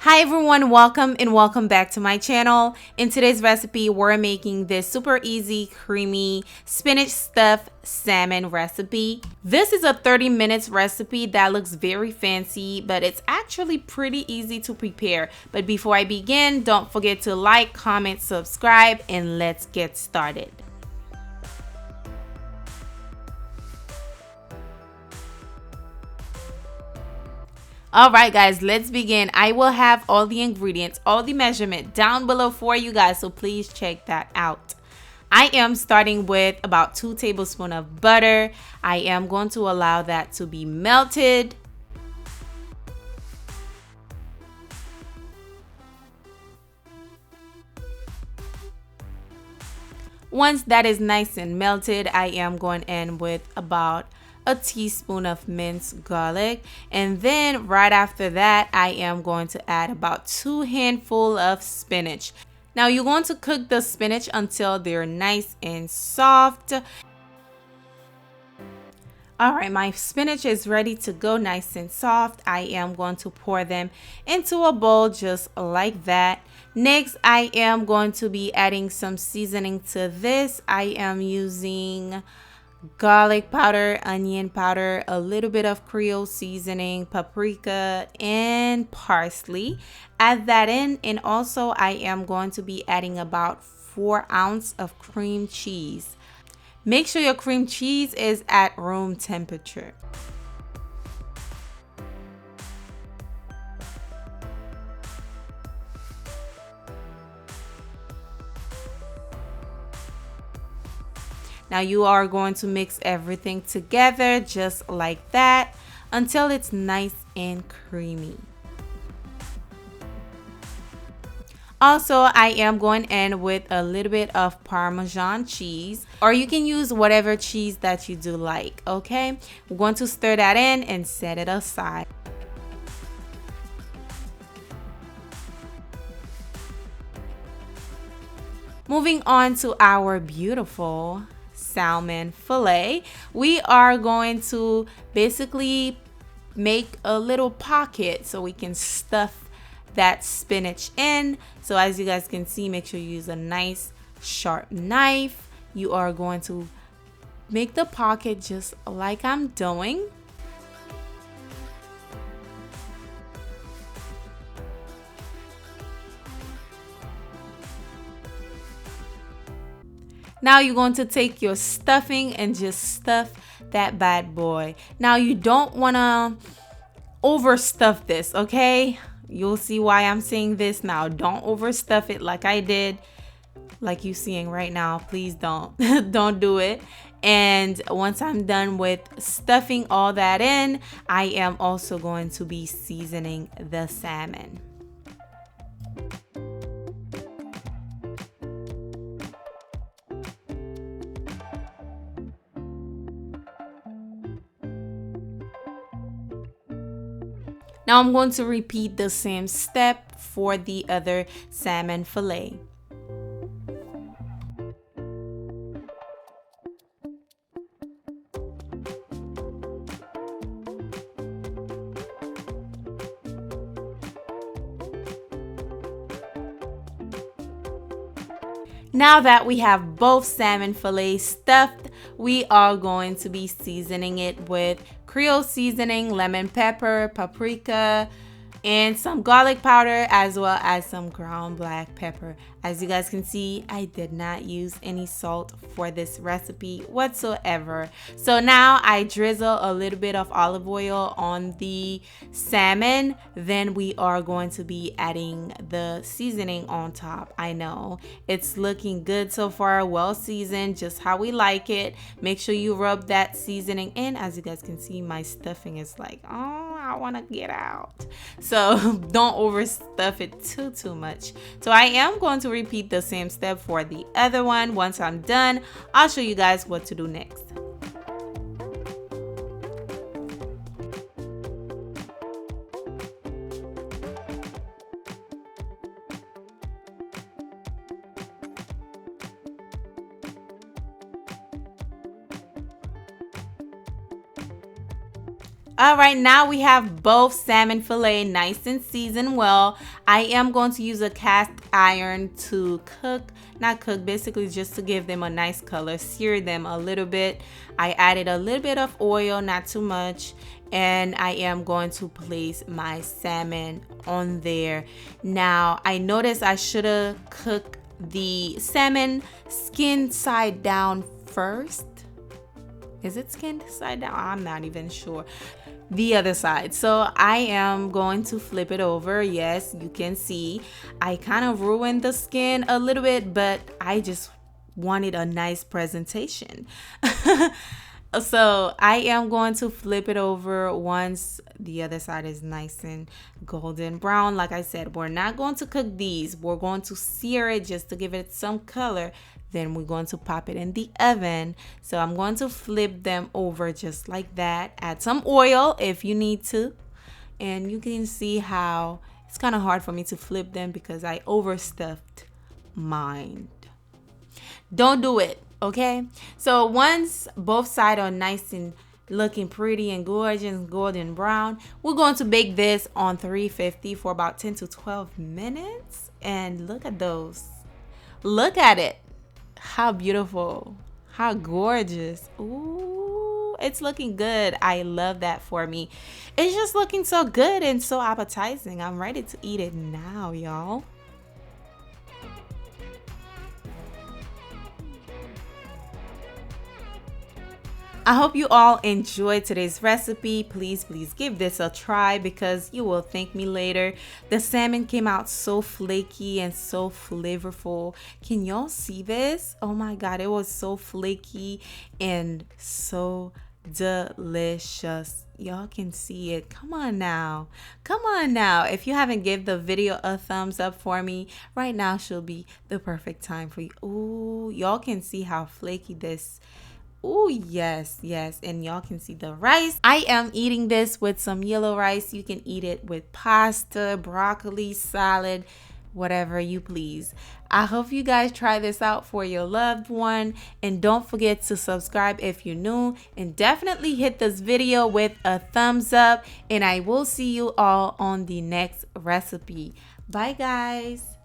Hi everyone, welcome and welcome back to my channel. In today's recipe, we're making this super easy, creamy spinach stuffed salmon recipe. This is a 30 minutes recipe that looks very fancy, but it's actually pretty easy to prepare. But before I begin, don't forget to like, comment, subscribe, and let's get started. All right, guys, let's begin. I will have all the ingredients, all the measurement down below for you guys, so please check that out. I am starting with about 2 tablespoons of butter. I am going to allow that to be melted. Once that is nice and melted, I am going in with about a teaspoon of minced garlic, and then right after that I am going to add about 2 handfuls of spinach. Now you're going to cook the spinach until they're nice and soft. All right, my spinach is ready to go, nice and soft. I am going to pour them into a bowl just like that. Next, I am going to be adding some seasoning to this. I am using garlic powder, onion powder, a little bit of creole seasoning, paprika, and parsley. Add that in, and also I am going to be adding about 4 ounces of cream cheese. Make sure your cream cheese is at room temperature. Now you are going to mix everything together just like that until it's nice and creamy. Also, I am going in with a little bit of Parmesan cheese, or you can use whatever cheese that you do like, okay? We're going to stir that in and set it aside. Moving on to our beautiful salmon fillet, we are going to basically make a little pocket so we can stuff that spinach in. So as you guys can see, make sure you use a nice sharp knife. You are going to make the pocket just like I'm doing. Now you're going to take your stuffing and just stuff that bad boy. Now you don't want to overstuff this, okay? You'll see why I'm saying this now. Don't overstuff it like I did, like you seeing right now. Please don't. Don't do it. And once I'm done with stuffing all that in, I am also going to be seasoning the salmon. Now I'm going to repeat the same step for the other salmon fillet. Now that we have both salmon fillets stuffed, we are going to be seasoning it with creole seasoning, lemon pepper, paprika, and some garlic powder, as well as some ground black pepper. As you guys can see, I did not use any salt for this recipe whatsoever. So now I drizzle a little bit of olive oil on the salmon. Then we are going to be adding the seasoning on top. I know it's looking good so far, well seasoned, just how we like it. Make sure you rub that seasoning in. As you guys can see, my stuffing is like, oh, I want to get out. So don't overstuff it too much. So I am going to repeat the same step for the other one. Once I'm done, I'll show you guys what to do next. All right, now we have both salmon fillet nice and seasoned well. I am going to use a cast iron to basically just to give them a nice color, sear them a little bit. I added a little bit of oil, not too much, and I am going to place my salmon on there. Now, I noticed I should have cooked the salmon skin side down first. Is it skinned side down? I'm not even sure. The other side. So I am going to flip it over. Yes, you can see I kind of ruined the skin a little bit, but I just wanted a nice presentation. So I am going to flip it over once the other side is nice and golden brown. Like I said, we're not going to cook these. We're going to sear it just to give it some color. Then we're going to pop it in the oven. So I'm going to flip them over just like that. Add some oil if you need to. And you can see how it's kind of hard for me to flip them because I overstuffed mine. Don't do it, okay? So once both sides are nice and looking pretty and gorgeous, golden brown, we're going to bake this on 350 for about 10 to 12 minutes. And look at those. Look at it. How beautiful. How gorgeous. Ooh, it's looking good. I love that for me. It's just looking so good and so appetizing. I'm ready to eat it now, y'all. I hope you all enjoyed today's recipe. Please give this a try because you will thank me later. The salmon came out so flaky and so flavorful. Can y'all see this? Oh my God, it was so flaky and so delicious. Y'all can see it. Come on now. Come on now. If you haven't give the video a thumbs up for me, right now should be the perfect time for you. Ooh, y'all can see how flaky this. Oh, yes. And y'all can see the rice. I am eating this with some yellow rice. You can eat it with pasta, broccoli, salad, whatever you please. I hope you guys try this out for your loved one. And don't forget to subscribe if you're new. And definitely hit this video with a thumbs up. And I will see you all on the next recipe. Bye, guys.